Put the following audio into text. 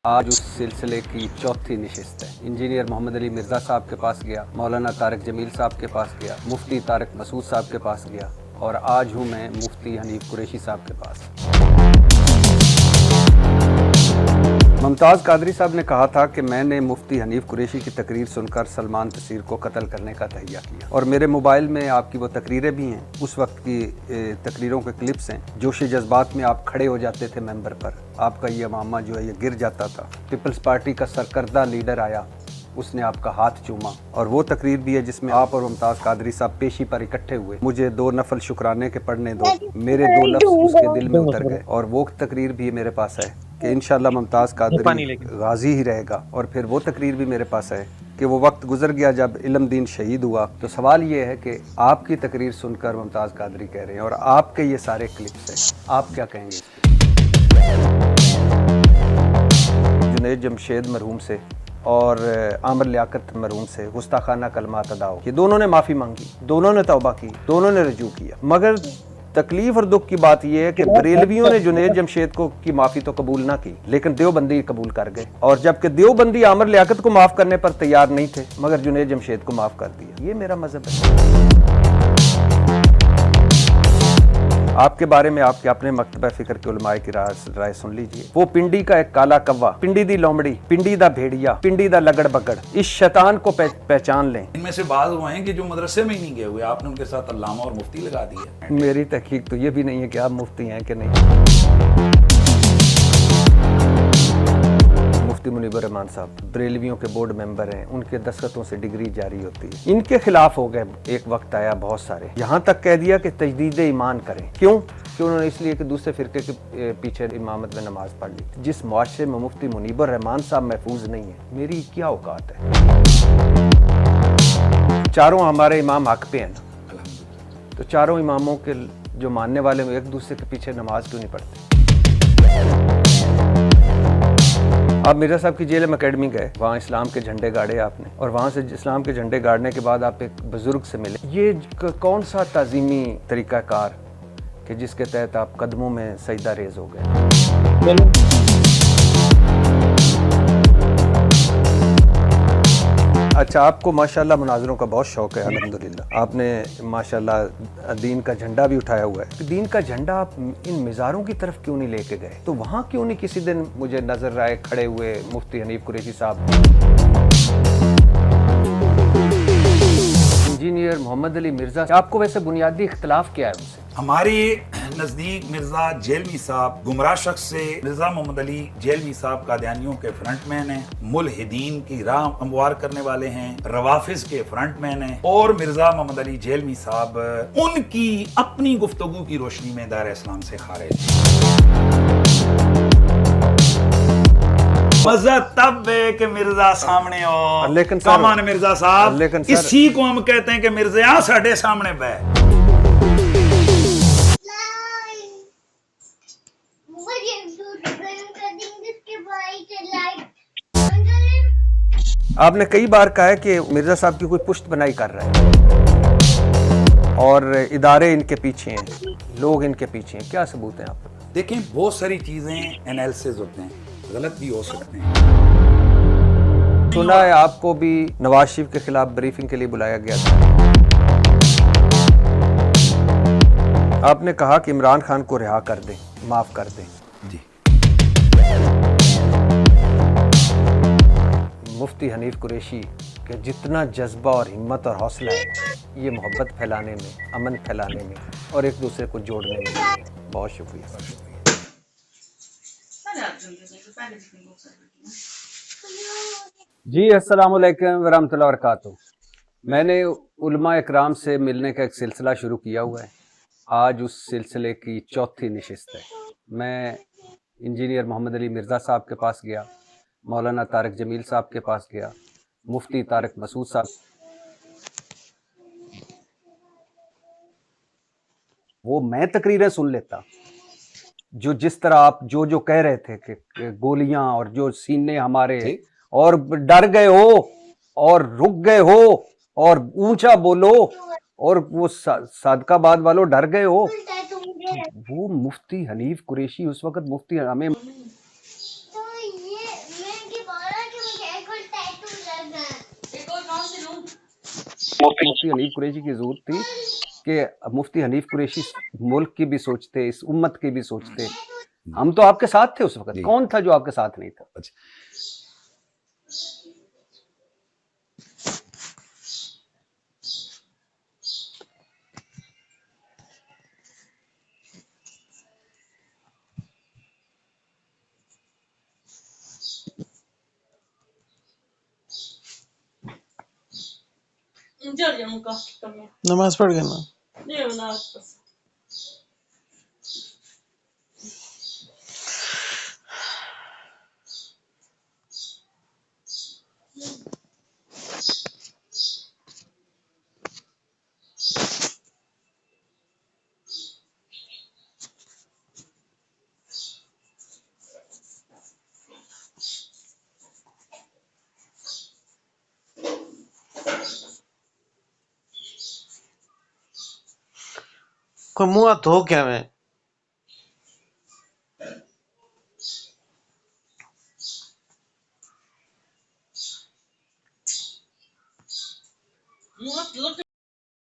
आज उस सिलसिले की चौथी नशिस्त है। इंजीनियर मोहम्मद अली मिर्ज़ा साहब के पास गया, मौलाना तारिक जमील साहब के पास गया, मुफ्ती तारिक मसूद साहब के पास गया और आज हूँ मैं मुफ्ती हनीफ कुरैशी साहब के पास। मुमताज़ कादरी साहब ने कहा था कि मैंने मुफ्ती हनीफ कुरैशी की तकरीर सुनकर सलमान तसीर को कत्ल करने का तहैया किया और मेरे मोबाइल में आपकी वो तकरीरें भी हैं, उस वक्त की तकरीरों के क्लिप्स हैं। जोशी जज्बात में आप खड़े हो जाते थे मेंबर पर, आपका ये मामा जो है ये गिर जाता था। पीपल्स पार्टी का सरकर्दा लीडर आया, उसने आपका हाथ चूमा और वो तकरीर भी है जिसमें आप और मुमताज़ कादरी साहब पेशी पर इकट्ठे हुए। मुझे 2 नफल शुक्राने के पढ़ने दो, मेरे 2 लफ्ज़ उसके दिल में उतर गए और वो तकरीर भी मेरे पास है कि इंशाल्लाह मुमताज़ कादरी गाजी ही रहेगा। और फिर वो तकरीर भी मेरे पास है कि वो वक्त गुजर गया जब इल्म दीन शहीद हुआ। तो सवाल ये है कि आपकी तकरीर सुनकर मुमताज़ कादरी कह रहे हैं और आपके ये सारे क्लिप्स हैं, आप क्या कहेंगे? जुनैद जमशेद मरहूम से और आमिर लियाकत मरहूम से गुस्ताखाना कलमात अदा हो, ये दोनों ने माफ़ी मांगी, दोनों ने तौबा की, दोनों ने रजू किया। मगर तकलीफ और दुख की बात यह है कि बरेलवियों ने जुनैद जमशेद को की माफ़ी तो कबूल ना की, लेकिन देवबंदी कबूल कर गए। और जबकि देवबंदी आमिर लियाकत को माफ़ करने पर तैयार नहीं थे, मगर जुनैद जमशेद को माफ़ कर दिया। ये मेरा मज़हब है। आपके बारे में आपके अपने मकतबा फ़िक्र के उलमाए की राय सुन लीजिए। वो पिंडी का एक काला कव्वा, पिंडी दी लोमड़ी, पिंडी दा भेड़िया, पिंडी दा लगड़ बगड़, इस शैतान को पहचान लें। इनमें से बात हुए हैं कि जो मदरसे में ही नहीं गए हुए, आपने उनके साथ अल्लामा और मुफ्ती लगा दिया। मेरी तहकीक तो ये भी नहीं है कि आप मुफ्ती हैं कि नहीं। मुफ्ती मुनीबर रहमान साहब बरेलवियों के बोर्ड मेंबर हैं, उनके दस्तखतों से डिग्री जारी होती है। इनके खिलाफ हो गए, एक वक्त आया बहुत सारे, यहाँ तक कह दिया कि तजदीद ईमान करें। क्यों? कि उन्होंने इसलिए कि दूसरे फिरके के पीछे इमामत में नमाज पढ़ ली। जिस मुआशरे में मुफ्ती मुनीबर रहमान साहब महफूज नहीं है, मेरी क्या औकात है? चारों हमारे इमाम हक पे हैं ना, तो चारों इमामों के जो मानने वाले हैं एक दूसरे के पीछे नमाज क्यों नहीं पढ़ते? आप मिर्ज़ा साहब की जेल में अकेडमी गए, वहाँ इस्लाम के झंडे गाड़े आपने और वहाँ से इस्लाम के झंडे गाड़ने के बाद आप एक बुजुर्ग से मिले। ये कौन सा ताज़ीमी तरीक़ाकार कि जिसके तहत आप कदमों में सजदा रेज़ हो गए? अच्छा, आपको माशाल्लाह मुनाज़रों का बहुत शौक़ है, अल्हम्दुलिल्लाह। आपने माशाल्लाह दीन का झंडा भी उठाया हुआ है। दीन का झंडा आप इन मिज़ारों की तरफ क्यों नहीं लेके गए? तो वहाँ क्यों नहीं किसी दिन मुझे नज़र आए खड़े हुए मुफ्ती हनीफ कुरैशी साहब? इंजीनियर मोहम्मद अली मिर्ज़ा, आपको वैसे बुनियादी इख्तिलाफ क्या है उनसे? हमारे नजदीक मिर्जा जेलवी साहब गुमराह शख्स से, मिर्जा मोहम्मद अली जेलवी साहब कादियानियों के फ्रंटमैन हैं, मुल्हिदीन की राह हमवार करने वाले हैं, रवाफिज के फ्रंटमैन हैं और मिर्जा मोहम्मद अली जेलवी साहब उनकी अपनी गुफ्तगू की रोशनी में दायरा इस्लाम से खारिज। मजा तब है कि मिर्जा सामने हो, लेकिन कमान मिर्जा साहब, इसी को हम कहते हैं कि मिर्जा साढ़े सामने बैठ। आपने कई बार कहा है कि मिर्ज़ा साहब की कोई पुश्त बनाई कर रहा है और इदारे इनके पीछे हैं, लोग इनके पीछे हैं। क्या सबूत हैं आप? देखें, बहुत सारी चीजें एनालिसिस होते हैं, गलत भी हो सकते हैं। सुना है आपको भी नवाज शरीफ के खिलाफ ब्रीफिंग के लिए बुलाया गया था। आपने कहा कि इमरान खान को रिहा कर दें, माफ कर दें। जी। मुफ्ती हनीफ कुरैशी के जितना जज्बा और हिम्मत और हौसला है, ये मोहब्बत फैलाने में, अमन फैलाने में और एक दूसरे को जोड़ने में। बहुत शुक्रिया। जी, अस्सलाम वालेकुम व रहमतुल्लाहि व बरकातुहू। मैंने उलमा इकराम से मिलने का एक सिलसिला शुरू किया हुआ है। आज उस सिलसिले की चौथी नशिस्त है। मैं इंजीनियर मोहम्मद अली मिर्ज़ा साहब के पास गया, मौलाना तारिक जमील साहब के पास गया, मुफ्ती तारिक मसूद साहब, वो मैं तकरीरें सुन लेता जो जिस तरह आप जो कह रहे थे कि गोलियां और जो सीने हमारे और डर गए हो और रुक गए हो और ऊंचा बोलो और वो सादकाबाद वालों डर गए हो। वो मुफ्ती हनीफ कुरैशी उस वक्त मुफ्ती हमें मुफ्ती हनीफ कुरैशी की जरूरत थी कि मुफ्ती हनीफ कुरैशी मुल्क की भी सोचते, इस उम्मत की भी सोचते। हम तो आपके साथ थे उस वक्त, जी। कौन था जो आपके साथ नहीं था? अच्छा, नमाज पढ़ गए ना? कोई मुंह हाथ धो क्या मैं?